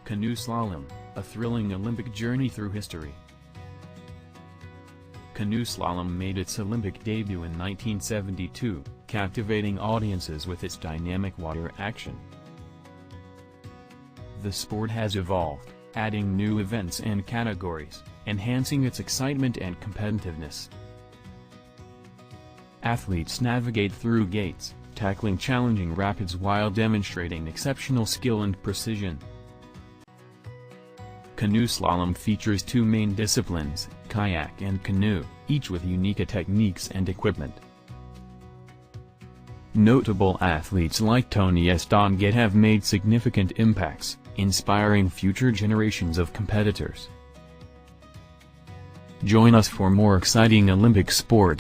Canoe slalom, a thrilling Olympic journey through history. Canoe slalom made its Olympic debut in 1972, captivating audiences with its dynamic water action. The sport has evolved, adding new events and categories, enhancing its excitement and competitiveness. Athletes navigate through gates, tackling challenging rapids while demonstrating exceptional skill and precision. Canoe slalom features two main disciplines, kayak and canoe, each with unique techniques and equipment. Notable athletes like Tony Estanguet have made significant impacts, inspiring future generations of competitors. Join us for more exciting Olympic sports.